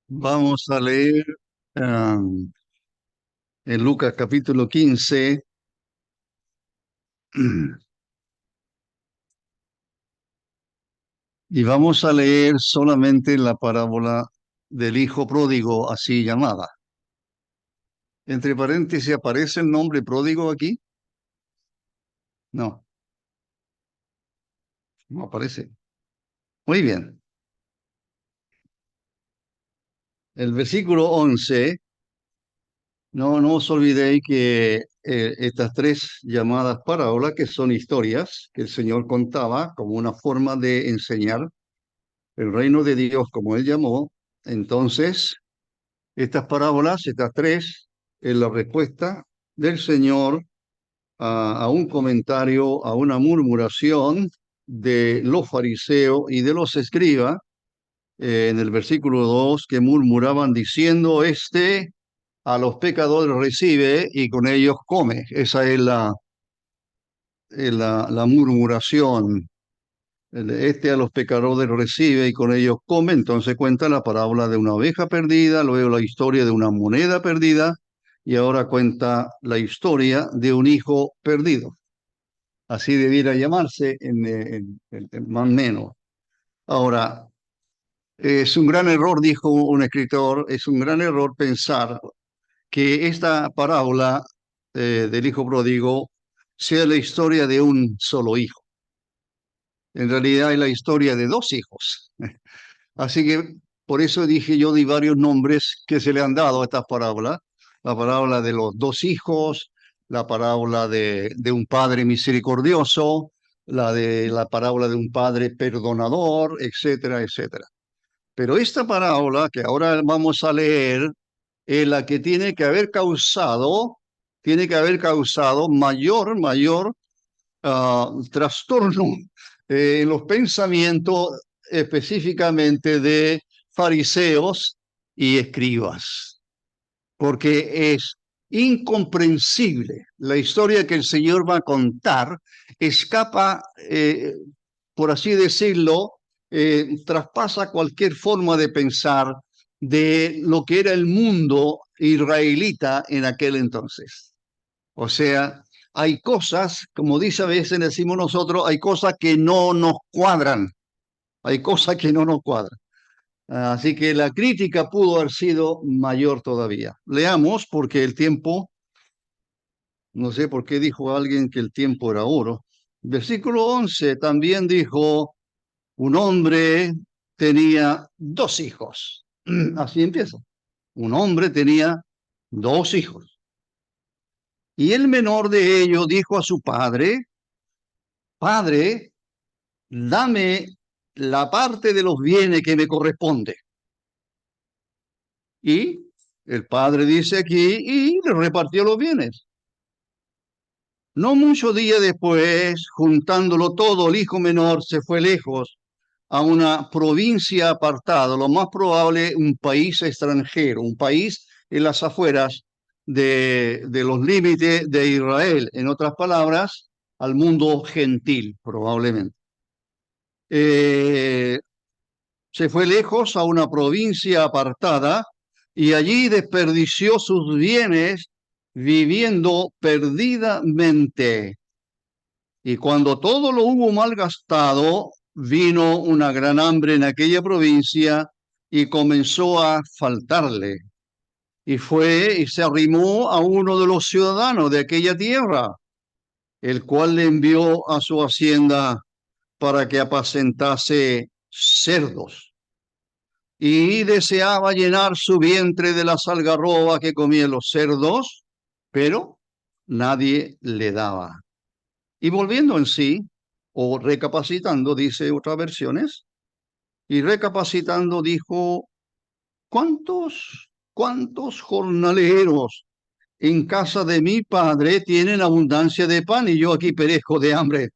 Vamos a leer en Lucas capítulo 15 y vamos a leer solamente la parábola del hijo pródigo, así llamada. Entre paréntesis, ¿aparece el nombre pródigo aquí? No, no aparece. Muy bien. El versículo 11, no os olvidéis que estas tres llamadas parábolas, que son historias que el Señor contaba como una forma de enseñar el reino de Dios, como él llamó. Entonces, estas parábolas, estas tres, es la respuesta del Señor a un comentario, a una murmuración de los fariseos y de los escribas, en el versículo 2, que murmuraban diciendo, a los pecadores recibe y con ellos come. Esa es la murmuración. A los pecadores recibe y con ellos come. Entonces cuenta la parábola de una oveja perdida, luego la historia de una moneda perdida y ahora cuenta la historia de un hijo perdido. Así debiera llamarse en más o menos. Ahora, es un gran error, dijo un escritor, es un gran error pensar que esta parábola del hijo pródigo sea la historia de un solo hijo. En realidad es la historia de dos hijos. Así que por eso dije, yo di varios nombres que se le han dado a estas parábolas. La parábola de los dos hijos, la parábola de un padre misericordioso, la parábola de un padre perdonador, etcétera, etcétera. Pero esta parábola que ahora vamos a leer es la que tiene que haber causado mayor trastorno en los pensamientos específicamente de fariseos y escribas, porque es incomprensible. La historia que el Señor va a contar escapa, por así decirlo, traspasa cualquier forma de pensar de lo que era el mundo israelita en aquel entonces. O sea, hay cosas, como dice a veces, decimos nosotros, hay cosas que no nos cuadran, hay cosas que no nos cuadran. Así que la crítica pudo haber sido mayor todavía. Leamos, porque el tiempo, no sé por qué dijo alguien que el tiempo era oro. Versículo 11 también dijo, un hombre tenía dos hijos. Así empieza. Un hombre tenía dos hijos. Y el menor de ellos dijo a su padre, Padre, dame la parte de los bienes que me corresponde. Y el padre dice aquí, y le repartió los bienes. No muchos días después, juntándolo todo, el hijo menor se fue lejos a una provincia apartada, lo más probable un país extranjero, un país en las afueras de los límites de Israel, en otras palabras, al mundo gentil, probablemente. Eh, Se fue lejos a una provincia apartada y allí desperdició sus bienes viviendo perdidamente. Y cuando todo lo hubo malgastado, vino una gran hambre en aquella provincia y comenzó a faltarle. Y fue y se arrimó a uno de los ciudadanos de aquella tierra, el cual le envió a su hacienda para que apacentase cerdos. Y deseaba llenar su vientre de las algarrobas que comían los cerdos, pero nadie le daba. Y volviendo en sí, o recapacitando, dice otras versiones, y recapacitando dijo, ¿cuántos jornaleros en casa de mi padre tienen abundancia de pan y yo aquí perezco de hambre?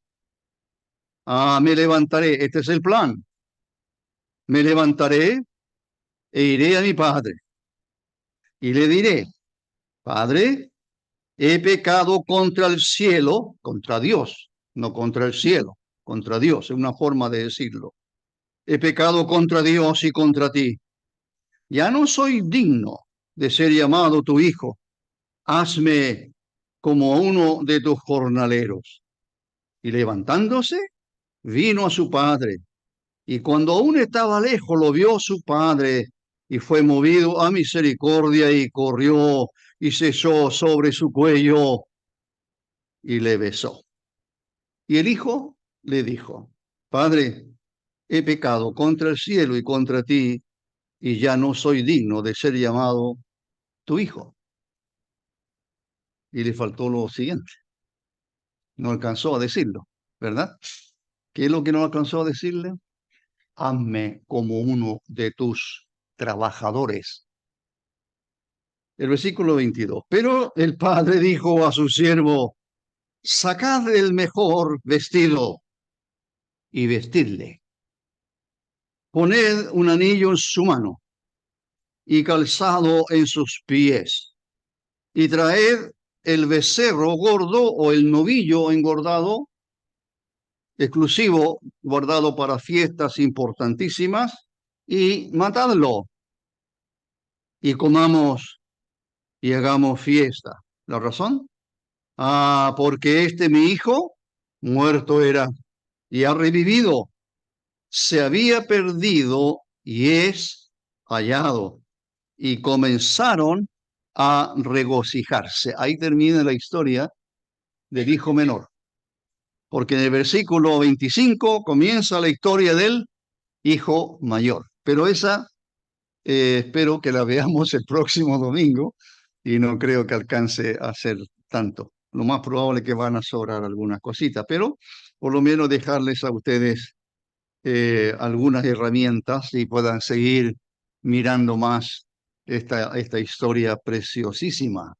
Me levantaré, este es el plan, me levantaré e iré a mi padre y le diré, Padre, he pecado contra el cielo, contra Dios, no contra el cielo, contra Dios, es una forma de decirlo. He pecado contra Dios y contra ti. ya no soy digno de ser llamado tu hijo. Hazme como uno de tus jornaleros. Y levantándose, vino a su padre. Y cuando aún estaba lejos, lo vio su padre y fue movido a misericordia y corrió y se echó sobre su cuello y le besó. Y el hijo le dijo, Padre, he pecado contra el cielo y contra ti, y ya no soy digno de ser llamado tu hijo. Y le faltó lo siguiente, no alcanzó a decirlo, ¿verdad? ¿Qué es lo que no alcanzó a decirle? Hazme como uno de tus trabajadores. El versículo 22. Pero el padre dijo a su siervo, sacad el mejor vestido y vestidle. Poned un anillo en su mano y calzado en sus pies. Y traed el becerro gordo o el novillo engordado, exclusivo, guardado para fiestas importantísimas, y matadlo. Y comamos y hagamos fiesta. ¿La razón? Ah, porque este mi hijo muerto era y ha revivido. Se había perdido y es hallado. Y comenzaron a regocijarse. Ahí termina la historia del hijo menor. Porque en el versículo 25 comienza la historia del hijo mayor. Pero esa espero que la veamos el próximo domingo y no creo que alcance a ser tanto. Lo más probable es que van a sobrar algunas cositas, pero por lo menos dejarles a ustedes algunas herramientas y puedan seguir mirando más esta historia preciosísima.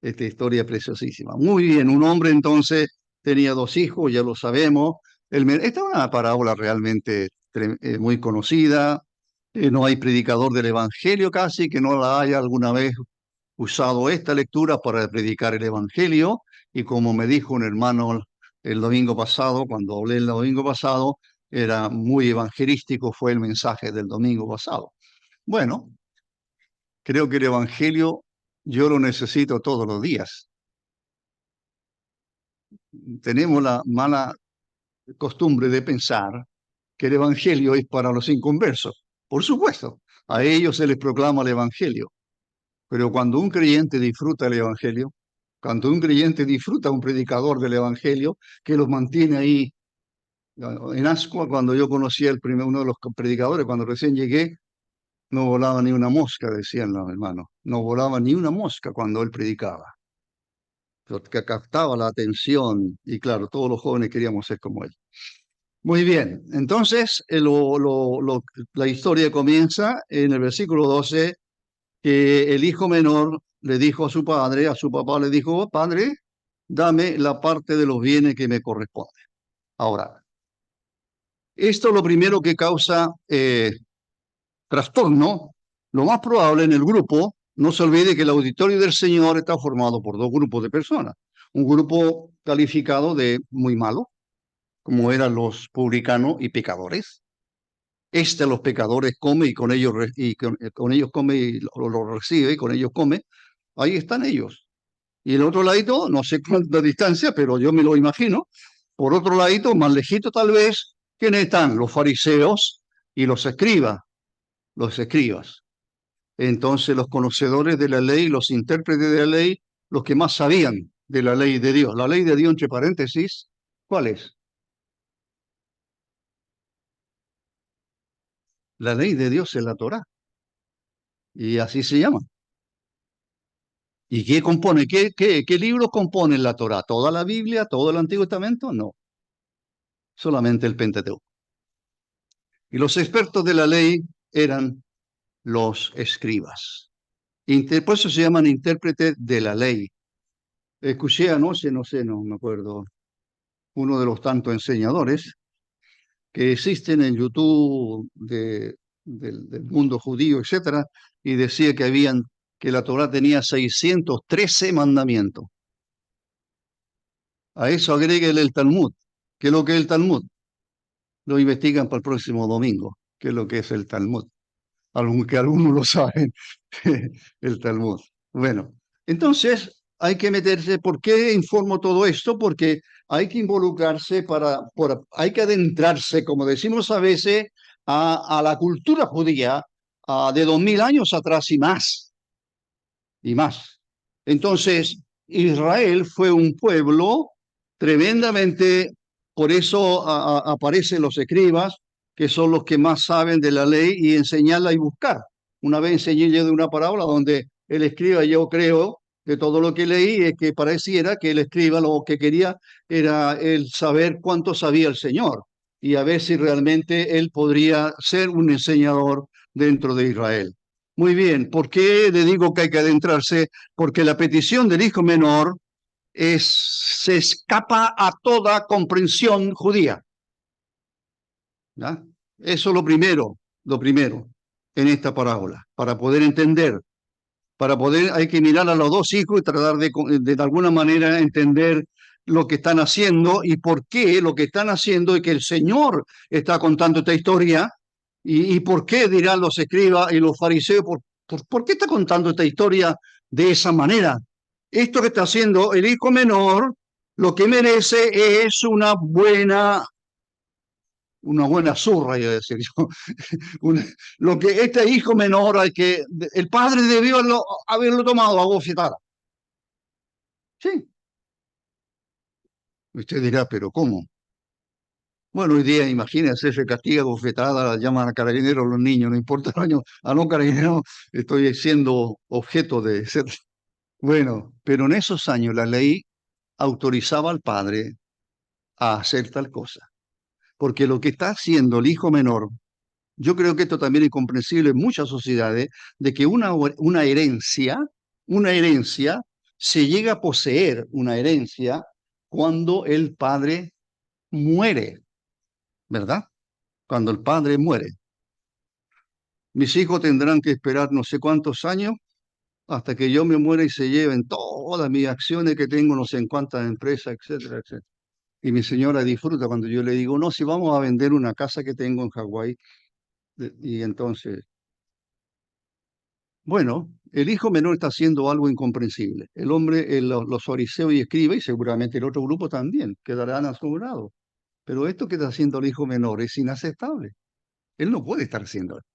Esta historia preciosísima. Muy bien, un hombre entonces tenía dos hijos, ya lo sabemos. Esta es una parábola realmente muy conocida. No hay predicador del Evangelio casi que no la haya alguna vez usado esta lectura para predicar el Evangelio. Y como me dijo un hermano el domingo pasado, cuando hablé el domingo pasado, era muy evangelístico, fue el mensaje del domingo pasado. Bueno, creo que el Evangelio yo lo necesito todos los días. Tenemos la mala costumbre de pensar que el Evangelio es para los inconversos. Por supuesto, a ellos se les proclama el Evangelio, pero cuando un creyente disfruta el Evangelio, cuando un creyente disfruta a un predicador del Evangelio que los mantiene ahí. En Ascua, cuando yo conocí uno de los predicadores, cuando recién llegué, no volaba ni una mosca, decían los hermanos. No volaba ni una mosca cuando él predicaba, que captaba la atención y claro, todos los jóvenes queríamos ser como él. Muy bien, entonces la historia comienza en el versículo 12, que el hijo menor le dijo a su papá le dijo, padre, dame la parte de los bienes que me corresponde. Ahora, esto es lo primero que causa trastorno. Lo más probable en el grupo, no se olvide que el auditorio del Señor está formado por dos grupos de personas. Un grupo calificado de muy malo, como eran los publicanos y pecadores. Los pecadores come y con ellos, con ellos come y lo recibe y con ellos come. Ahí están ellos. Y el otro ladito, no sé cuánta distancia, pero yo me lo imagino. Por otro ladito, más lejito tal vez, ¿quiénes están? Los fariseos y los escribas. Los escribas. Entonces, los conocedores de la ley, los intérpretes de la ley, los que más sabían de la ley de Dios. La ley de Dios, entre paréntesis, ¿cuál es? La ley de Dios es la Torá. Y así se llama. ¿Y qué compone? ¿Qué libros componen la Torá? ¿Toda la Biblia? ¿Todo el Antiguo Testamento? No, solamente el Pentateuco. Y los expertos de la ley eran los escribas. Por eso se llaman intérpretes de la ley. Escuché anoche, no me acuerdo, uno de los tantos enseñadores que existen en YouTube del mundo judío, etcétera, y decía que la Torá tenía 613 mandamientos. A eso agréguele el Talmud. ¿Qué es lo que es el Talmud? Lo investigan para el próximo domingo. ¿Qué es lo que es el Talmud? aunque algunos lo saben, el Talmud. Bueno, entonces hay que meterse. ¿Por qué informo todo esto? Porque hay que involucrarse hay que adentrarse, como decimos a veces, a la cultura judía de 2000 años atrás y más, y más. Entonces, Israel fue un pueblo tremendamente, por eso aparecen los escribas, que son los que más saben de la ley y enseñarla y buscar. Una vez enseñé yo de una parábola donde el escriba, yo creo, de todo lo que leí, es que pareciera que el escriba lo que quería era el saber cuánto sabía el Señor y a ver si realmente él podría ser un enseñador dentro de Israel. Muy bien, ¿por qué le digo que hay que adentrarse? Porque la petición del hijo menor se escapa a toda comprensión judía. ¿Ya? Eso es lo primero en esta parábola, para poder entender. Para poder, hay que mirar a los dos hijos y tratar de alguna manera entender lo que están haciendo y por qué lo que están haciendo y que el Señor está contando esta historia y por qué dirán los escribas y los fariseos, por qué está contando esta historia de esa manera. Esto que está haciendo el hijo menor, lo que merece es una buena zurra, yo decir yo. Lo que este hijo menor, el padre debió haberlo tomado a bofetada. Sí. Usted dirá, pero ¿cómo? Bueno, hoy día, imagínense, se castiga bofetada, llaman a carabineros los niños, no importa el año, a no carabineros, estoy siendo objeto de ser. Bueno, pero en esos años la ley autorizaba al padre a hacer tal cosa, porque lo que está haciendo el hijo menor, yo creo que esto también es comprensible en muchas sociedades, de que una herencia, se llega a poseer una herencia cuando el padre muere, ¿verdad? Cuando el padre muere. Mis hijos tendrán que esperar no sé cuántos años hasta que yo me muera y se lleven todas mis acciones que tengo, no sé en cuántas empresas, etcétera, etcétera. Y mi señora disfruta cuando yo le digo, no, si vamos a vender una casa que tengo en Hawái. Y entonces, bueno, el hijo menor está haciendo algo incomprensible. El hombre, los fariseos y escribas, y seguramente el otro grupo también, quedarán asombrados. Pero esto que está haciendo el hijo menor es inaceptable. Él no puede estar haciendo esto.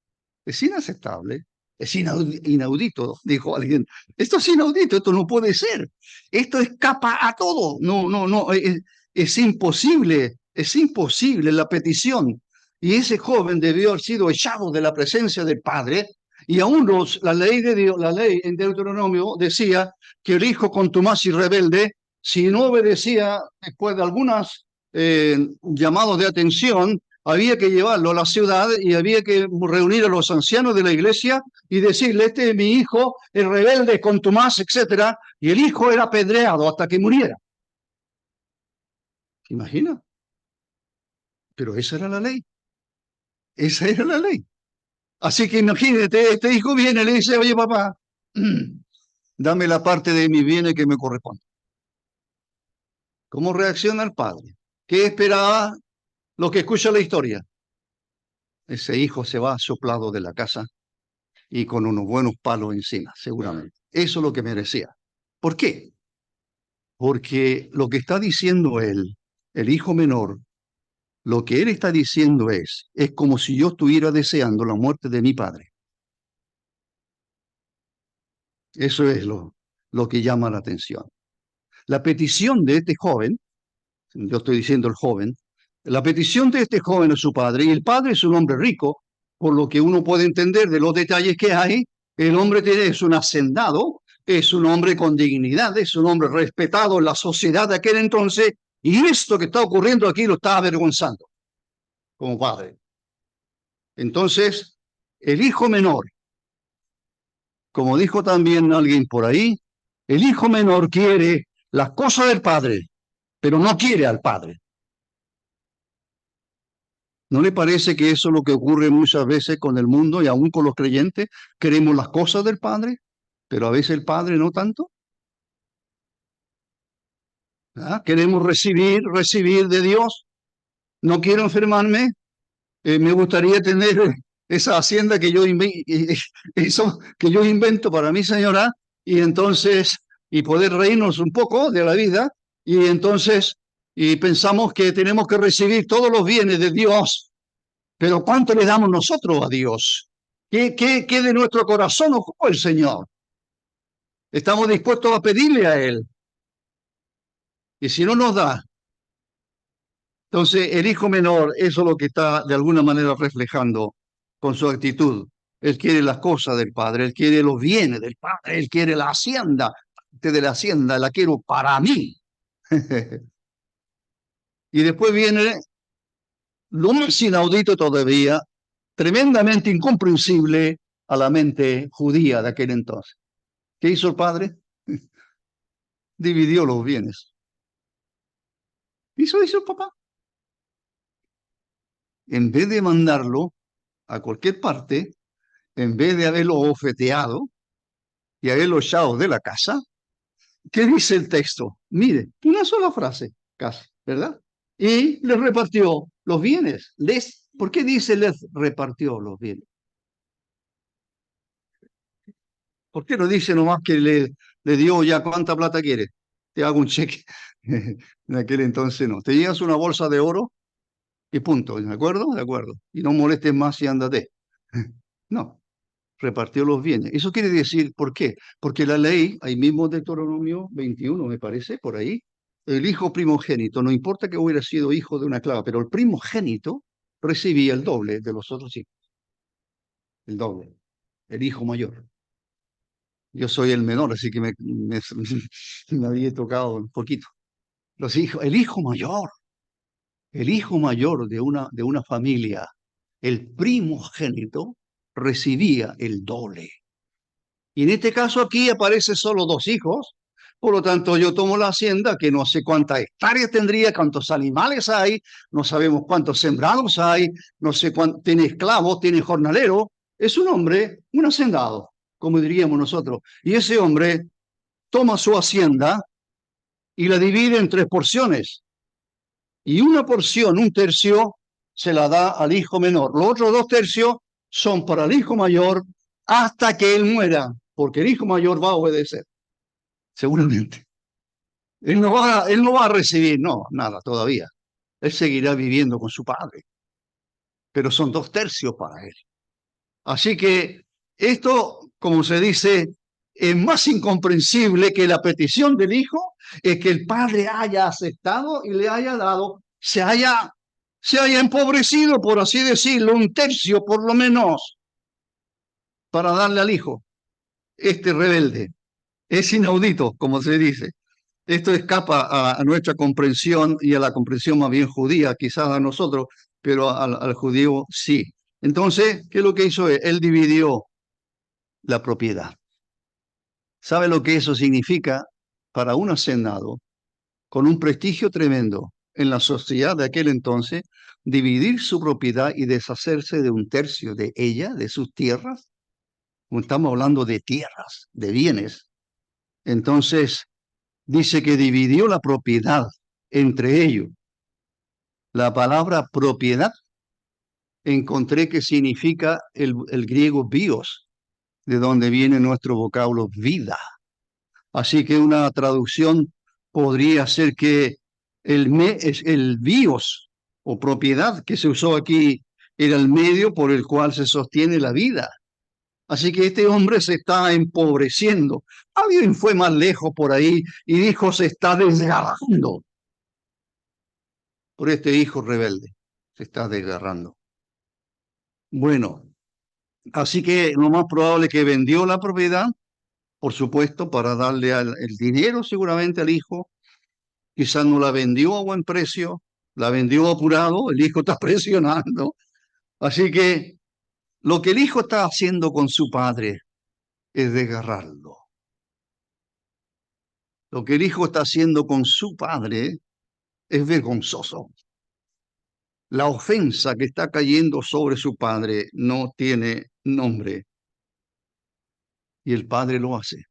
Es inaceptable. Es inaudito, dijo alguien. Esto es inaudito, esto no puede ser. Esto escapa a todo. No, no, no. Es imposible la petición. Y ese joven debió haber sido echado de la presencia del padre. Y aún la ley de Dios, la ley en Deuteronomio decía que el hijo contumaz y rebelde, si no obedecía después de algunos llamados de atención, había que llevarlo a la ciudad y había que reunir a los ancianos de la iglesia y decirle, este es mi hijo, el rebelde, contumaz, etcétera, y el hijo era apedreado hasta que muriera. ¿Se imagina? Pero esa era la ley. Esa era la ley. Así que imagínate, este hijo viene y le dice, oye papá, dame la parte de mis bienes que me corresponde. ¿Cómo reacciona el padre? ¿Qué esperaba lo que escucha la historia? Ese hijo se va soplado de la casa y con unos buenos palos encima, seguramente. Eso es lo que merecía. ¿Por qué? Porque lo que está diciendo él, el hijo menor, lo que él está diciendo es como si yo estuviera deseando la muerte de mi padre. Eso es lo que llama la atención. La petición de este joven, yo estoy diciendo el joven, la petición de este joven a su padre, y el padre es un hombre rico, por lo que uno puede entender de los detalles que hay, el hombre es un hacendado, es un hombre con dignidad, es un hombre respetado en la sociedad de aquel entonces, y esto que está ocurriendo aquí lo está avergonzando como padre. Entonces, el hijo menor, como dijo también alguien por ahí, el hijo menor quiere las cosas del padre, pero no quiere al padre. ¿No le parece que eso es lo que ocurre muchas veces con el mundo y aún con los creyentes? Queremos las cosas del Padre, pero a veces el Padre no tanto. ¿Ah? Queremos recibir de Dios. No quiero enfermarme. Me gustaría tener esa hacienda que que yo invento para mi señora, y entonces, y poder reírnos un poco de la vida, y entonces, y pensamos que tenemos que recibir todos los bienes de Dios, pero ¿cuánto le damos nosotros a Dios? ¿Qué de nuestro corazón ocupó el Señor? Estamos dispuestos a pedirle a Él, y si no nos da, entonces el hijo menor, eso es lo que está de alguna manera reflejando con su actitud. Él quiere las cosas del padre, él quiere los bienes del padre, él quiere la hacienda, parte de la hacienda la quiero para mí. Y después viene lo más inaudito todavía, tremendamente incomprensible a la mente judía de aquel entonces. ¿Qué hizo el padre? Dividió los bienes. Hizo el papá. En vez de mandarlo a cualquier parte, en vez de haberlo ofeteado y haberlo echado de la casa, ¿qué dice el texto? Mire, una sola frase, casi, ¿verdad? Y les repartió los bienes. ¿Por qué dice les repartió los bienes? ¿Por qué no dice nomás que le dio ya cuánta plata quiere? Te hago un cheque. En aquel entonces no. Te llevas una bolsa de oro y punto. ¿De acuerdo? De acuerdo. Y no molestes más y ándate. No, repartió los bienes. Eso quiere decir, ¿por qué? Porque la ley, ahí mismo en Deuteronomio 21, me parece, por ahí, el hijo primogénito, no importa que hubiera sido hijo de una esclava, pero el primogénito recibía el doble de los otros hijos, el doble, el hijo mayor. Yo soy el menor, así que me había tocado un poquito. El hijo mayor de una familia, el primogénito, recibía el doble. Y en este caso aquí aparece solo dos hijos, por lo tanto yo tomo la hacienda, que no sé cuántas hectáreas tendría, cuántos animales hay, no sabemos cuántos sembrados hay, no sé cuántos, tiene esclavos, tiene jornaleros, es un hombre, un hacendado, como diríamos nosotros. Y ese hombre toma su hacienda y la divide en tres porciones. Y una porción, un tercio, se la da al hijo menor. Los otros dos tercios son para el hijo mayor hasta que él muera, porque el hijo mayor va a obedecer, seguramente. Él no va a recibir, no, nada todavía. Él seguirá viviendo con su padre, pero son dos tercios para él. Así que esto, como se dice, es más incomprensible que la petición del hijo, es que el padre haya aceptado y le haya dado, se haya empobrecido, por así decirlo, un tercio por lo menos, para darle al hijo, este rebelde. Es inaudito, como se dice. Esto escapa a nuestra comprensión y a la comprensión más bien judía, quizás a nosotros, pero al judío sí. Entonces, ¿qué es lo que hizo él? Él dividió la propiedad. ¿Sabe lo que eso significa para un hacendado con un prestigio tremendo en la sociedad de aquel entonces? Dividir su propiedad y deshacerse de un tercio de ella, de sus tierras. Estamos hablando de tierras, de bienes. Entonces, dice que dividió la propiedad entre ellos. La palabra propiedad encontré que significa el griego bios, de donde viene nuestro vocablo vida. Así que una traducción podría ser que el bios o propiedad que se usó aquí era el medio por el cual se sostiene la vida. Así que este hombre se está empobreciendo. Alguien fue más lejos por ahí y dijo se está desgarrando por este hijo rebelde. Se está desgarrando. Bueno, así que lo más probable es que vendió la propiedad, por supuesto, para darle el dinero seguramente al hijo. Quizás no la vendió a buen precio, la vendió apurado, el hijo está presionando. Así que lo que el hijo está haciendo con su padre es desgarrarlo. Lo que el hijo está haciendo con su padre es vergonzoso. La ofensa que está cayendo sobre su padre no tiene nombre y el padre lo hace.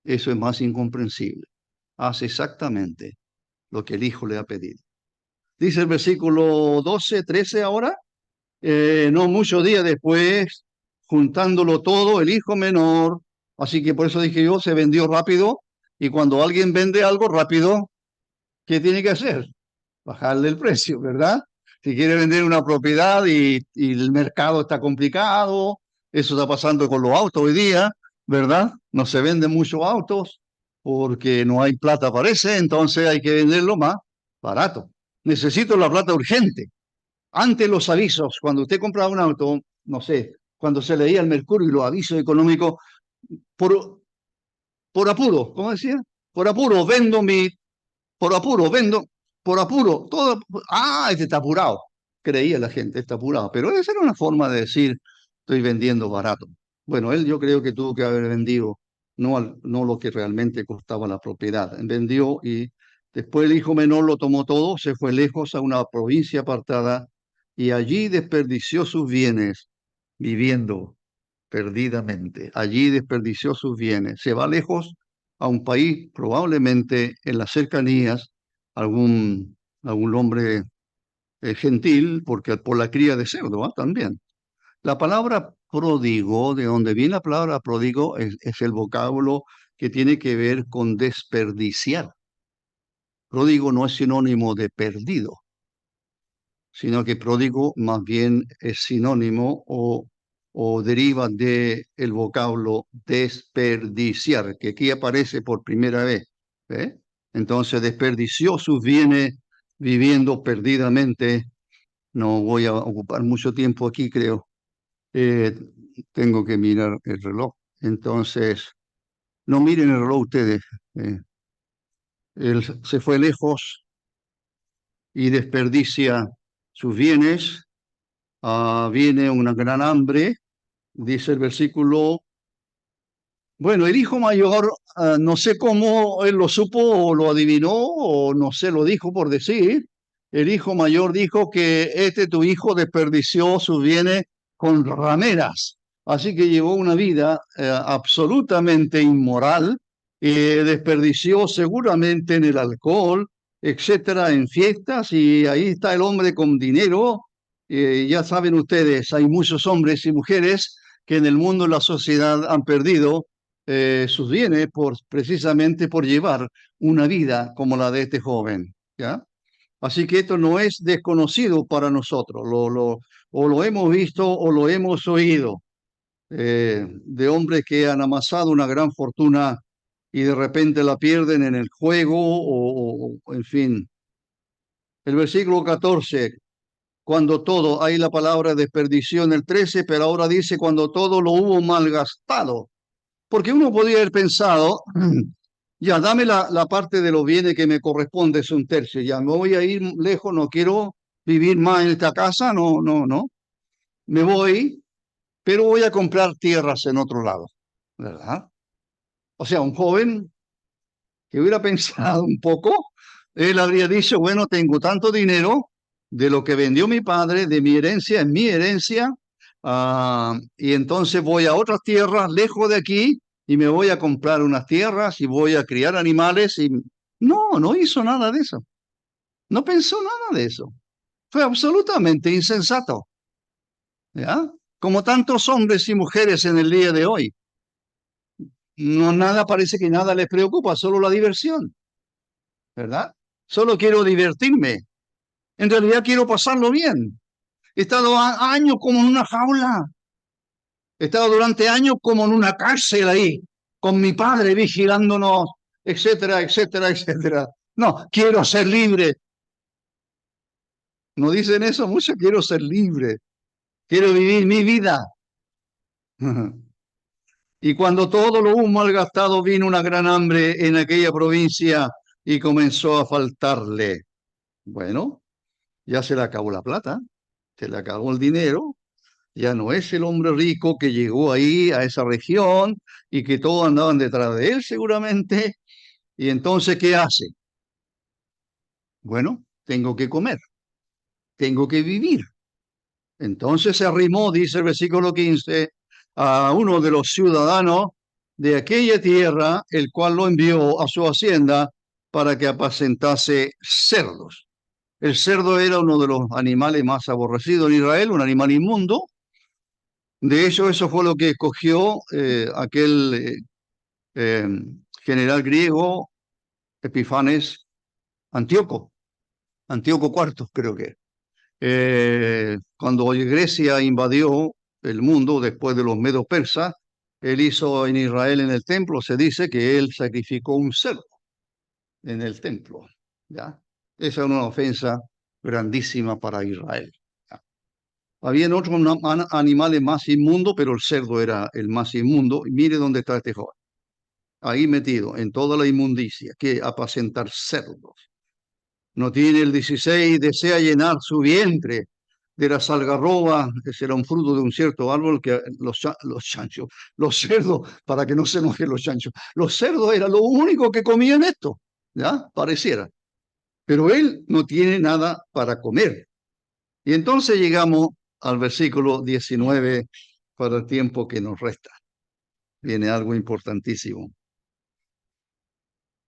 Eso es más incomprensible. Hace exactamente lo que el hijo le ha pedido. Dice el versículo 12, 13 ahora. no muchos días después, juntándolo todo, el hijo menor, así que por eso dije yo, se vendió rápido, y cuando alguien vende algo rápido, ¿qué tiene que hacer? Bajarle el precio, ¿verdad? Si quiere vender una propiedad y el mercado está complicado, eso está pasando con los autos hoy día, ¿verdad? No se venden muchos autos porque no hay plata, parece, entonces hay que venderlo más barato. Necesito la plata urgente. Antes los avisos, cuando usted compraba un auto, no sé, cuando se leía el Mercurio y los avisos económicos, por, por apuro, ¿cómo decía? Por apuro, vendo mi por apuro, vendo, por apuro, todo, este está apurado. Creía la gente, está apurado. Pero esa era una forma de decir, estoy vendiendo barato. Bueno, él yo creo que tuvo que haber vendido no lo que realmente costaba la propiedad. Vendió y después el hijo menor lo tomó todo, se fue lejos a una provincia apartada y allí desperdició sus bienes viviendo perdidamente. Allí desperdició sus bienes. Se va lejos a un país, probablemente en las cercanías, algún hombre gentil, porque por la cría de cerdo, también. La palabra pródigo, de donde viene la palabra pródigo, es el vocablo que tiene que ver con desperdiciar. Pródigo no es sinónimo de perdido, sino que pródigo más bien es sinónimo o deriva del vocablo desperdiciar, que aquí aparece por primera vez. ¿Ve? Entonces desperdició sus bienes viviendo perdidamente. No voy a ocupar mucho tiempo aquí, creo. Eh, Tengo que mirar el reloj. Entonces, no miren el reloj ustedes. eh, Él se fue lejos y desperdicia sus bienes. Viene una gran hambre, dice el versículo. Bueno, el hijo mayor, no sé cómo él lo supo o lo adivinó o no sé, lo dijo por decir. El hijo mayor dijo que tu hijo desperdició sus bienes con rameras. Así que llevó una vida absolutamente inmoral, desperdició seguramente en el alcohol, etcétera, en fiestas, y ahí está el hombre con dinero. Ya saben ustedes, hay muchos hombres y mujeres que en el mundo, en la sociedad, han perdido sus bienes precisamente por llevar una vida como la de este joven, ¿ya? Así que esto no es desconocido para nosotros, o lo hemos visto o lo hemos oído, de hombres que han amasado una gran fortuna y de repente la pierden en el juego en fin. El versículo 14, cuando todo, hay la palabra desperdició en el 13, pero ahora dice cuando todo lo hubo malgastado. Porque uno podría haber pensado, ya, dame la parte de los bienes que me corresponde, es un tercio, ya me voy a ir lejos, no quiero vivir más en esta casa, no, no, no. Me voy, pero voy a comprar tierras en otro lado, ¿verdad? O sea, un joven que hubiera pensado un poco, él habría dicho, bueno, tengo tanto dinero de lo que vendió mi padre, de mi herencia, en mi herencia, y entonces voy a otras tierras lejos de aquí y me voy a comprar unas tierras y voy a criar animales y no, no hizo nada de eso. No pensó nada de eso. Fue absolutamente insensato, ¿ya? Como tantos hombres y mujeres en el día de hoy. No, nada, parece que nada les preocupa, solo la diversión, ¿verdad? Solo quiero divertirme. En realidad quiero pasarlo bien. He estado años como en una jaula. He estado durante años como en una cárcel ahí, con mi padre vigilándonos, etcétera, etcétera, etcétera. No, quiero ser libre. ¿No dicen eso mucho? Quiero ser libre. Quiero vivir mi vida. Y cuando todo lo hubo malgastado, vino una gran hambre en aquella provincia y comenzó a faltarle. Bueno, ya se le acabó la plata, se le acabó el dinero, ya no es el hombre rico que llegó ahí a esa región y que todos andaban detrás de él seguramente. Y entonces, ¿qué hace? Bueno, tengo que comer, tengo que vivir. Entonces se arrimó, dice el versículo 15, a uno de los ciudadanos de aquella tierra, el cual lo envió a su hacienda para que apacentase cerdos. El cerdo era uno de los animales más aborrecidos en Israel, un animal inmundo. De hecho, eso fue lo que escogió aquel eh, general griego Epifanes Antíoco, Antíoco IV, creo que. Cuando Grecia invadió el mundo después de los medos persas, él hizo en Israel, en el templo, se dice que él sacrificó un cerdo en el templo. ¿Ya? Esa es una ofensa grandísima para Israel. ¿Ya? Habían otros animales más inmundos, pero el cerdo era el más inmundo. Y mire dónde está este joven. Ahí metido, en toda la inmundicia, que apacentar cerdos. No tiene el 16, desea llenar su vientre de las algarrobas, que será un fruto de un cierto árbol, que los chanchos, los cerdos, para que no se enojen los chanchos, los cerdos era lo único que comían esto, ¿ya? Pareciera. Pero él no tiene nada para comer. Y entonces llegamos al versículo 19 para el tiempo que nos resta. Viene algo importantísimo.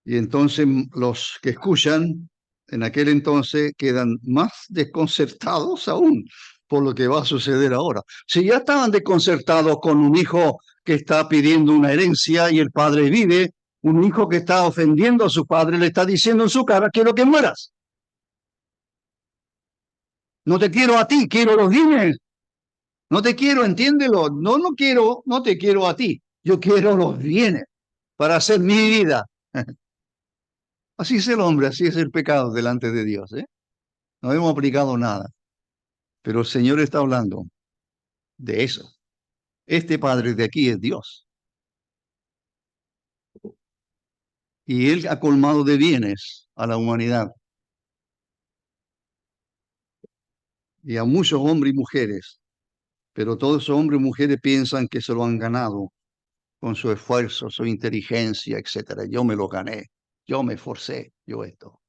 Y entonces los que escuchan en aquel entonces quedan más desconcertados aún por lo que va a suceder ahora. Si ya estaban desconcertados con un hijo que está pidiendo una herencia y el padre vive, un hijo que está ofendiendo a su padre le está diciendo en su cara, quiero que mueras. No te quiero a ti, quiero los bienes. No te quiero, entiéndelo. No, no quiero, no te quiero a ti. Yo quiero los bienes para hacer mi vida. Así es el hombre, así es el pecado delante de Dios, ¿eh? No hemos aplicado nada, pero el Señor está hablando de eso. Este Padre de aquí es Dios. Y Él ha colmado de bienes a la humanidad y a muchos hombres y mujeres, pero todos esos hombres y mujeres piensan que se lo han ganado con su esfuerzo, su inteligencia, etcétera. Yo me lo gané, yo me esforcé, yo esto.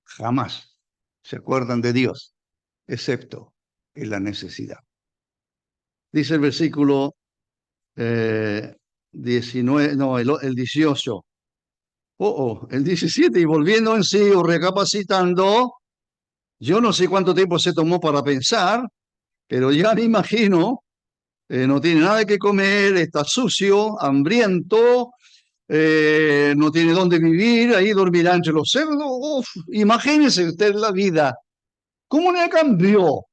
Jamás se acuerdan de Dios, excepto en la necesidad. Dice el versículo 19, no, el 18. El 17, y volviendo en sí o recapacitando, yo no sé cuánto tiempo se tomó para pensar, pero ya me imagino, no tiene nada que comer, está sucio, hambriento, no tiene dónde vivir, ahí dormirá entre los cerdos. Uf, imagínese usted la vida. ¿Cómo le cambió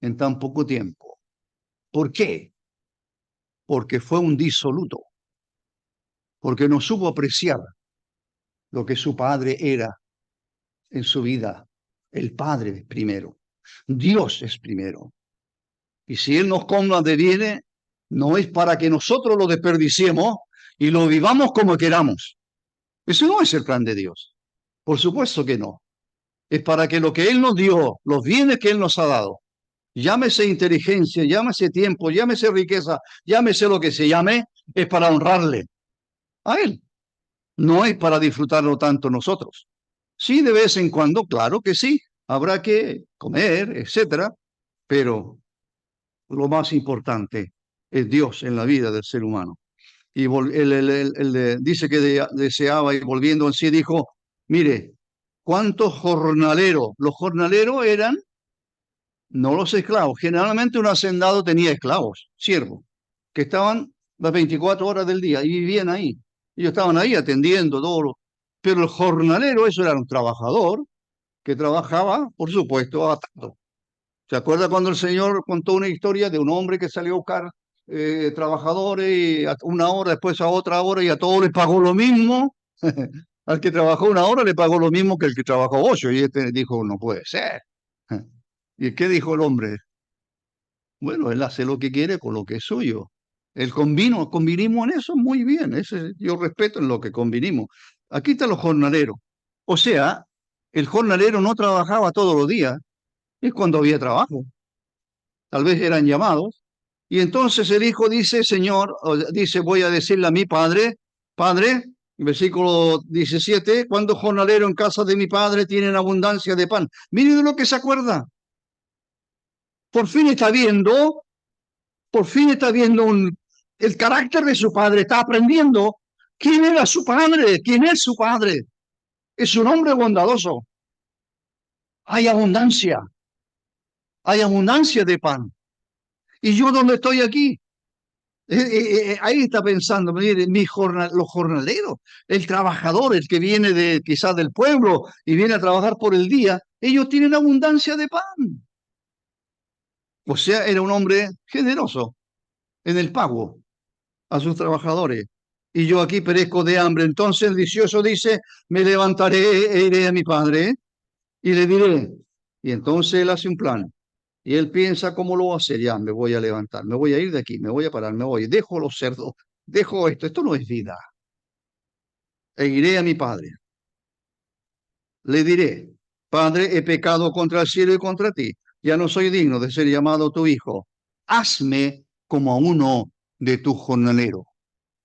en tan poco tiempo? ¿Por qué? Porque fue un disoluto, porque no supo apreciar lo que su padre era en su vida. El Padre primero. Dios es primero. Y si Él nos compra de bienes, no es para que nosotros lo desperdiciemos y lo vivamos como queramos. Eso no es el plan de Dios. Por supuesto que no. Es para que lo que Él nos dio, los bienes que Él nos ha dado, llámese inteligencia, llámese tiempo, llámese riqueza, llámese lo que se llame, es para honrarle a Él. No es para disfrutarlo tanto nosotros. Sí, de vez en cuando, claro que sí, habrá que comer, etcétera, pero lo más importante es Dios en la vida del ser humano. Y dice que deseaba y volviendo en sí dijo, mire, ¿cuántos jornaleros? Los jornaleros eran no los esclavos. Generalmente un hacendado tenía esclavos, siervos, que estaban las 24 horas del día y vivían ahí. Ellos estaban ahí atendiendo todo. Pero el jornalero, eso era un trabajador que trabajaba, por supuesto, atado. ¿Se acuerda cuando el Señor contó una historia de un hombre que salió a buscar trabajadores y a una hora, después a otra hora y a todos les pagó lo mismo? Al que trabajó una hora le pagó lo mismo que el que trabajó 8 y este dijo, no puede ser. ¿Y qué dijo el hombre? Bueno, él hace lo que quiere con lo que es suyo. El convinimos en eso muy bien. Yo respeto en lo que convinimos. Aquí están los jornaleros. O sea, el jornalero no trabajaba todos los días, es cuando había trabajo. Tal vez eran llamados. Y entonces el hijo dice, Señor, dice, voy a decirle a mi padre, Padre, versículo 17, cuando jornalero en casa de mi padre tienen abundancia de pan. Mire de lo que se acuerda. Por fin está viendo, por fin está viendo el carácter de su padre, está aprendiendo quién era su padre, quién es su padre. Es un hombre bondadoso. Hay abundancia de pan. ¿Y yo dónde estoy aquí? Ahí está pensando, mire, los jornaleros, el trabajador, el que viene de quizás del pueblo y viene a trabajar por el día, ellos tienen abundancia de pan. O sea, era un hombre generoso en el pago a sus trabajadores. Y yo aquí perezco de hambre. Entonces el 18 dice, me levantaré e iré a mi padre y le diré. Y entonces él hace un plan. Y él piensa, ¿cómo lo va a hacer? Ya, me voy a levantar, me voy a ir de aquí, me voy a parar, me voy, dejo los cerdos, dejo esto no es vida. E iré a mi padre. Le diré, Padre, he pecado contra el cielo y contra ti. Ya no soy digno de ser llamado tu hijo. Hazme como a uno de tus jornaleros.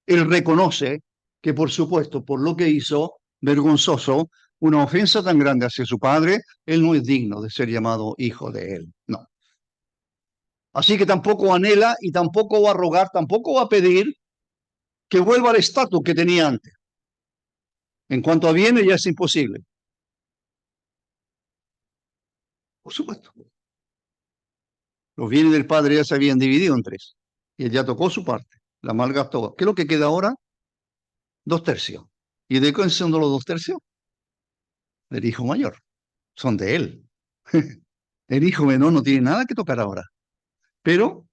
Él reconoce que, por supuesto, por lo que hizo, vergonzoso, una ofensa tan grande hacia su padre, él no es digno de ser llamado hijo de él. No. Así que tampoco anhela y tampoco va a rogar, tampoco va a pedir que vuelva al estatus que tenía antes. En cuanto a bienes, ya es imposible. Por supuesto. Los bienes del padre ya se habían dividido en tres. Y él ya tocó su parte. La malgastó. ¿Qué es lo que queda ahora? 2 tercios. ¿Y de quién son los 2 tercios? Del hijo mayor. Son de él. El hijo menor no tiene nada que tocar ahora. Pero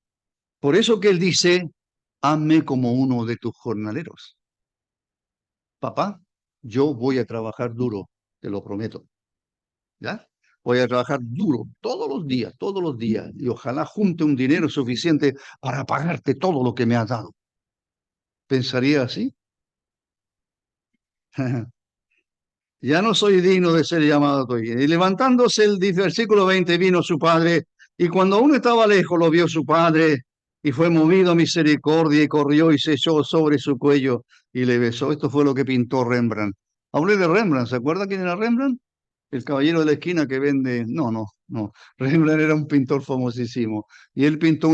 por eso que él dice, hazme como uno de tus jornaleros. Papá, yo voy a trabajar duro, te lo prometo. ¿Ya? Voy a trabajar duro todos los días, y ojalá junte un dinero suficiente para pagarte todo lo que me has dado. ¿Pensaría así? Ya no soy digno de ser llamado tu hijo. Y levantándose el versículo 20, vino su padre, y cuando aún estaba lejos lo vio su padre, y fue movido a misericordia, y corrió y se echó sobre su cuello, y le besó. Esto fue lo que pintó Rembrandt. Hablé de Rembrandt, ¿se acuerda quién era Rembrandt? El caballero de la esquina que vende. No, no, no. Rembrandt era un pintor famosísimo, y él pintó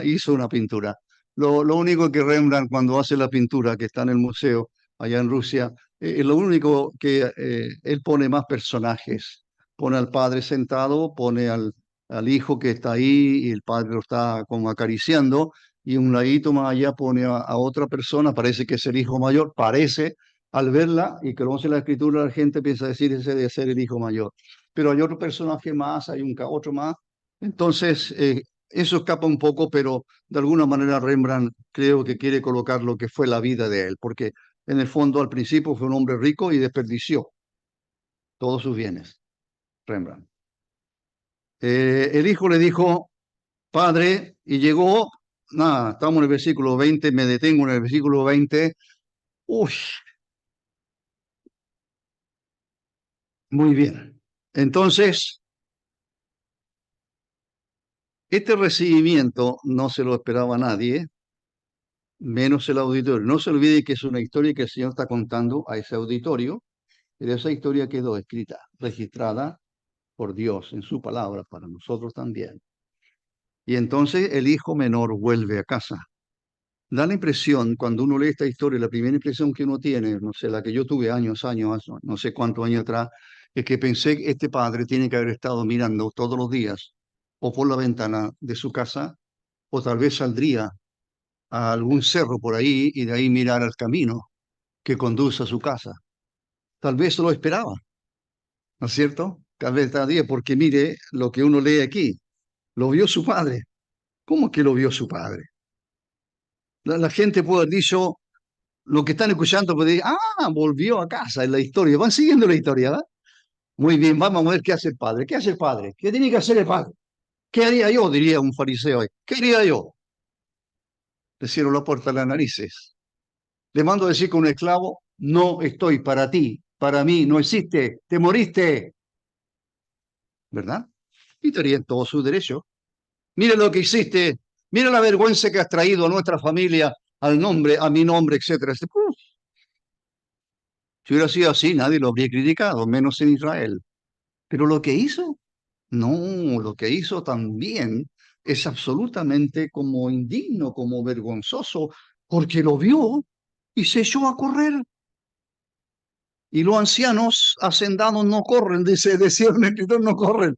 hizo una pintura. Lo único que Rembrandt, cuando hace la pintura, que está en el museo allá en Rusia, lo único que él pone más personajes. Pone al padre sentado, pone al hijo que está ahí y el padre lo está como acariciando, y un ladito más allá pone a otra persona, parece que es el hijo mayor, parece, al verla y que conoce la escritura, la gente piensa decir ese debe ser el hijo mayor. Pero hay otro personaje más, hay otro más. Entonces, eso escapa un poco, pero de alguna manera Rembrandt creo que quiere colocar lo que fue la vida de él, porque en el fondo al principio fue un hombre rico y desperdició todos sus bienes, Rembrandt. El hijo le dijo, padre, y llegó, nada, estamos en el versículo 20, me detengo en el versículo 20. Uy, muy bien. Entonces, este recibimiento no se lo esperaba a nadie, menos el auditorio. No se olvide que es una historia que el Señor está contando a ese auditorio, pero esa historia quedó escrita, registrada por Dios en su palabra para nosotros también. Y entonces el hijo menor vuelve a casa. Da la impresión, cuando uno lee esta historia, la primera impresión que uno tiene, no sé, la que yo tuve años, no sé cuántos años atrás, es que pensé que este padre tiene que haber estado mirando todos los días, o por la ventana de su casa, o tal vez saldría a algún cerro por ahí y de ahí mirar al camino que conduce a su casa. Tal vez lo esperaba, ¿no es cierto? Tal vez cada día, porque mire lo que uno lee aquí. Lo vio su padre. ¿Cómo que lo vio su padre? La gente puede haber dicho, lo que están escuchando puede decir, volvió a casa en la historia. Van siguiendo la historia, ¿verdad? Muy bien, vamos a ver qué hace el padre. ¿Qué hace el padre? ¿Qué tiene que hacer el padre? ¿Qué haría yo? Diría un fariseo hoy. ¿Qué haría yo? Le cierro la puerta a las narices. Le mando a decir que un esclavo, no estoy para ti, para mí, no existe, te moriste, ¿verdad? Y estaría en todo su derecho. Mira lo que hiciste, mira la vergüenza que has traído a nuestra familia, al nombre, a mi nombre, etcétera. Si hubiera sido así, nadie lo habría criticado, menos en Israel. Pero lo que hizo, no, lo que hizo también es absolutamente como indigno, como vergonzoso, porque lo vio y se echó a correr. Y los ancianos hacendados no corren, decía un escritor, no corren.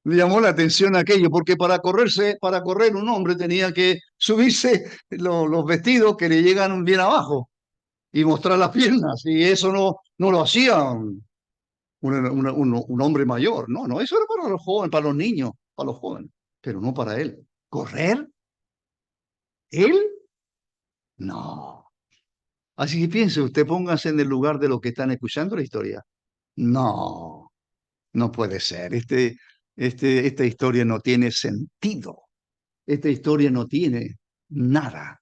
Me llamó la atención aquello, porque para correr un hombre tenía que subirse los vestidos que le llegan bien abajo y mostrar las piernas, y eso no lo hacía un hombre mayor, no, eso era para los jóvenes, para los niños, para los jóvenes, pero no para él. ¿Correr? ¿Él? No. Así que piense usted, póngase en el lugar de los que están escuchando la historia. No, no puede ser. Esta historia no tiene sentido. Esta historia no tiene nada.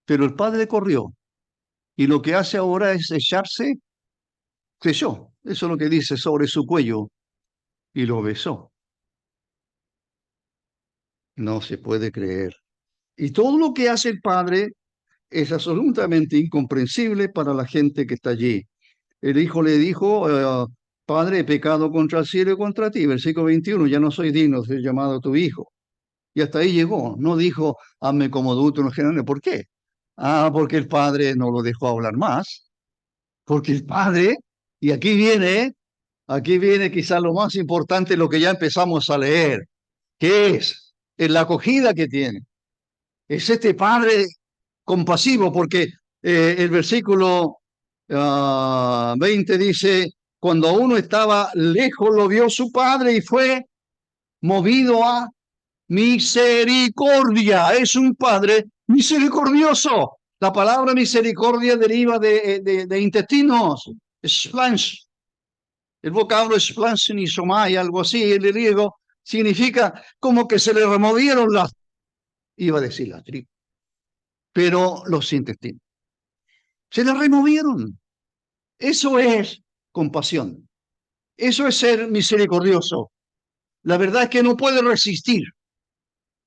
Pero el padre corrió y lo que hace ahora es echarse, eso es lo que dice, sobre su cuello y lo besó. No se puede creer. Y todo lo que hace el padre es absolutamente incomprensible para la gente que está allí. El hijo le dijo, Padre, he pecado contra el cielo y contra ti. Versículo 21, ya no soy digno de ser llamado tu hijo. Y hasta ahí llegó. No dijo, hazme como adulto en general. ¿Por qué? Porque el padre no lo dejó hablar más. Porque el padre, y aquí viene quizás lo más importante, lo que ya empezamos a leer, que es la acogida que tiene. Es este padre compasivo, porque el versículo 20 dice, cuando uno estaba lejos lo vio su padre y fue movido a misericordia. Es un padre misericordioso. La palabra misericordia deriva de intestinos, splanch. El vocablo splanchnisomai, algo así, el griego, significa como que se le removieron iba a decir las tripas, pero los intestinos. Se le removieron. Eso es compasión. Eso es ser misericordioso. La verdad es que no puede resistir.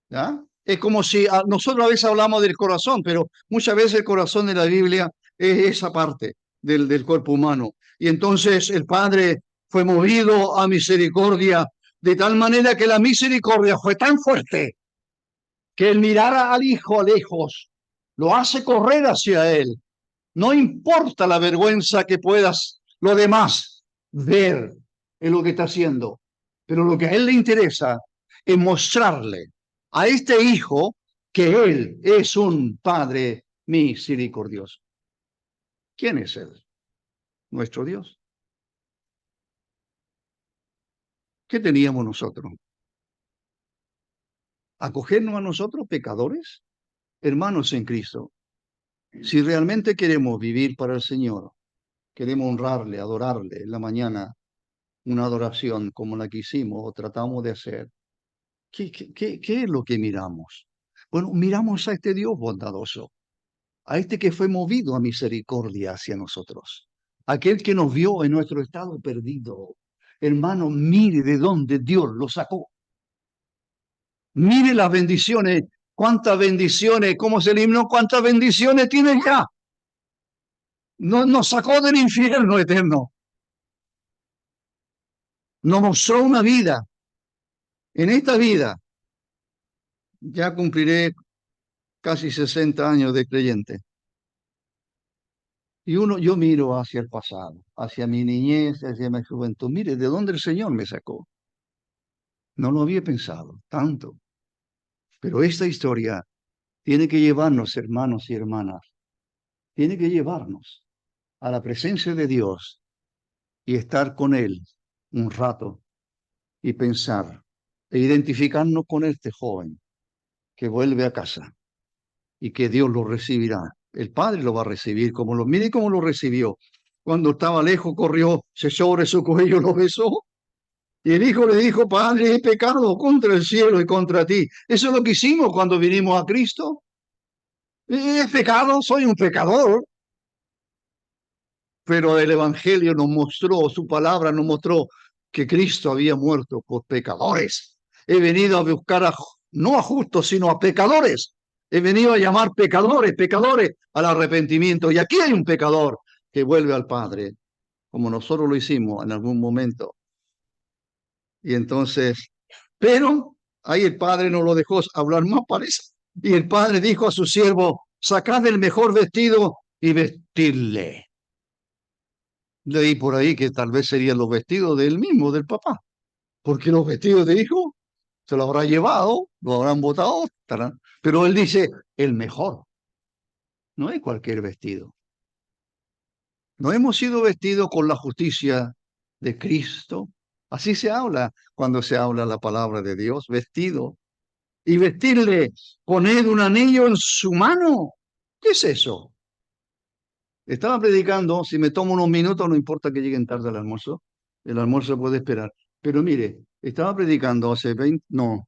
¿Ya? Es como si nosotros a veces hablamos del corazón, pero muchas veces el corazón de la Biblia es esa parte del cuerpo humano. Y entonces el Padre fue movido a misericordia, de tal manera que la misericordia fue tan fuerte que el mirar al Hijo a lejos lo hace correr hacia Él. No importa la vergüenza que puedas lo demás ver en lo que está haciendo, pero lo que a Él le interesa es mostrarle a este hijo que Él es un Padre misericordioso. ¿Quién es Él? Nuestro Dios. ¿Qué teníamos nosotros? ¿Acogernos a nosotros, pecadores? Hermanos en Cristo, si realmente queremos vivir para el Señor, queremos honrarle, adorarle en la mañana, una adoración como la que hicimos o tratamos de hacer, ¿qué es lo que miramos? Bueno, miramos a este Dios bondadoso, a este que fue movido a misericordia hacia nosotros, aquel que nos vio en nuestro estado perdido. Hermano, mire de dónde Dios lo sacó. Mire las bendiciones, cuántas bendiciones, como se el himno, cuántas bendiciones tiene ya. Nos sacó del infierno eterno. Nos mostró una vida. En esta vida ya cumpliré casi 60 años de creyente. Y yo miro hacia el pasado, hacia mi niñez, hacia mi juventud. Mire, ¿de dónde el Señor me sacó? No lo había pensado tanto. Pero esta historia tiene que llevarnos, hermanos y hermanas, tiene que llevarnos a la presencia de Dios y estar con Él un rato y pensar e identificarnos con este joven que vuelve a casa y que Dios lo recibirá. El Padre lo va a recibir, mire cómo lo recibió. Cuando estaba lejos, corrió, se echó sobre su cuello, lo besó. Y el Hijo le dijo, Padre, he pecado contra el cielo y contra ti. Eso es lo que hicimos cuando vinimos a Cristo. He pecado, soy un pecador. Pero el Evangelio nos mostró, su palabra nos mostró que Cristo había muerto por pecadores. He venido a buscar no a justos, sino a pecadores. He venido a llamar pecadores al arrepentimiento. Y aquí hay un pecador que vuelve al Padre, como nosotros lo hicimos en algún momento. Y entonces, pero ahí el Padre no lo dejó hablar más, parece. Y el Padre dijo a su siervo, sacad el mejor vestido y vestirle. Leí por ahí que tal vez serían los vestidos de él mismo, del papá, porque los vestidos de hijo se los habrá llevado, lo habrán botado, pero él dice, el mejor, no es cualquier vestido. No hemos sido vestidos con la justicia de Cristo. Así se habla cuando se habla la palabra de Dios, vestido. Y vestirle, poner un anillo en su mano. ¿Qué es eso? Estaba predicando, si me tomo unos minutos, no importa que lleguen tarde al almuerzo, el almuerzo puede esperar. Pero mire, estaba predicando hace 20, no,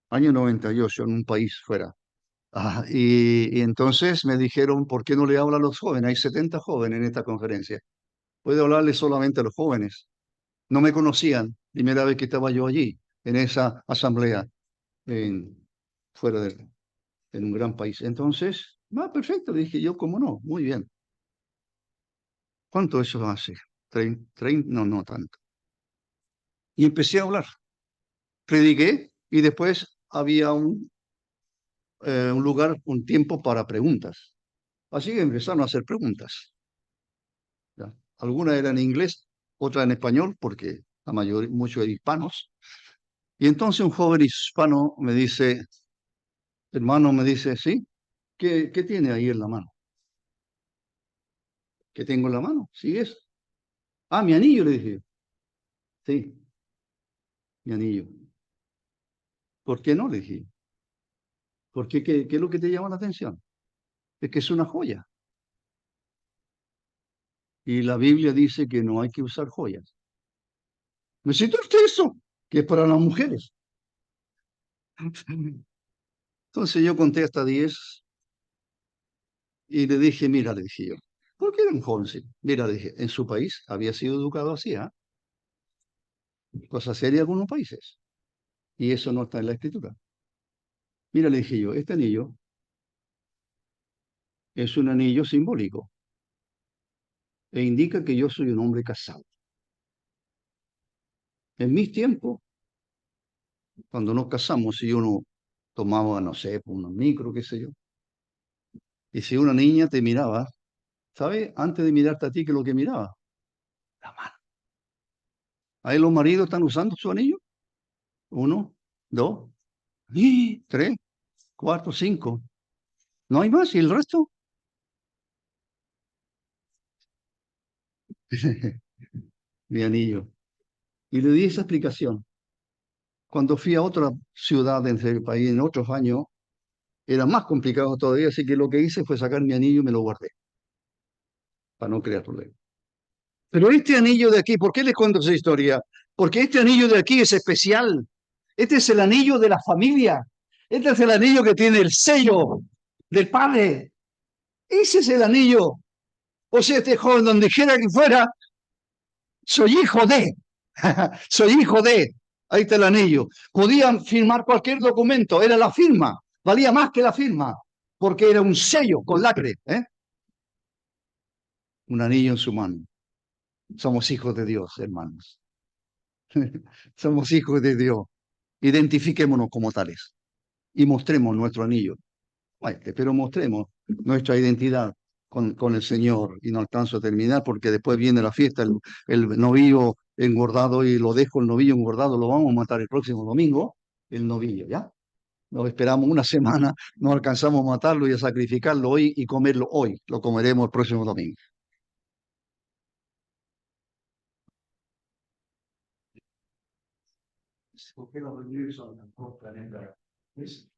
año 98 en un país fuera. Y entonces me dijeron, ¿por qué no le habla a los jóvenes? Hay 70 jóvenes en esta conferencia. Puede hablarle solamente a los jóvenes. No me conocían, primera vez que estaba yo allí, en esa asamblea, en, fuera de, en un gran país. Entonces, perfecto, dije yo, ¿cómo no? Muy bien. ¿Cuánto eso hace? 30, no, no tanto. Y empecé a hablar. Prediqué y después había un lugar, un tiempo para preguntas. Así que empezaron a hacer preguntas. ¿Ya? Algunas eran en inglés, otras en español, porque la mayoría, muchos eran hispanos. Y entonces un joven hispano me dice, hermano, me dice, ¿sí? ¿Qué tiene ahí en la mano? ¿Qué tengo en la mano? ¿Sí es? Ah, mi anillo, le dije. Sí, mi anillo. ¿Por qué no? Le dije. ¿Por qué? ¿Qué es lo que te llama la atención? Es que es una joya. Y la Biblia dice que no hay que usar joyas. ¿Necesita usted eso? Que es para las mujeres. Entonces yo conté hasta 10 y le dije, mira, le dije yo, ¿por qué era un joven? Sí. Mira, le dije, en su país había sido educado así, ¿ah? Cosa seria en algunos países. Y eso no está en la escritura. Mira, le dije yo, este anillo es un anillo simbólico e indica que yo soy un hombre casado. En mis tiempos, cuando nos casamos, si uno tomaba, no sé, unos micro, qué sé yo, y si una niña te miraba, ¿sabes? Antes de mirarte a ti, ¿qué es lo que miraba? La mano. Ahí los maridos están usando su anillo. Uno, dos, y tres, cuatro, cinco. No hay más. ¿Y el resto? Mi anillo. Y le di esa explicación. Cuando fui a otra ciudad del país en otros años, era más complicado todavía, así que lo que hice fue sacar mi anillo y me lo guardé, para no crear problemas. Pero este anillo de aquí, ¿por qué les cuento esa historia? Porque este anillo de aquí es especial. Este es el anillo de la familia. Este es el anillo que tiene el sello del padre. Ese es el anillo. O sea, este joven, donde quiera que fuera, soy hijo de. Soy hijo de. Ahí está el anillo. Podían firmar cualquier documento, era la firma. Valía más que la firma, porque era un sello con lacre. Un anillo en su mano. Somos hijos de Dios, hermanos. Somos hijos de Dios. Identifiquémonos como tales y mostremos nuestro anillo. Pero mostremos nuestra identidad con el Señor. Y no alcanzo a terminar porque después viene la fiesta, el novillo engordado y lo dejo el novillo engordado, lo vamos a matar el próximo domingo, el novillo, ¿ya? Nos esperamos una semana, no alcanzamos a matarlo y a sacrificarlo hoy y comerlo hoy. Lo comeremos el próximo domingo. ¿Por qué los reuniones son tan cortas, neta? Es-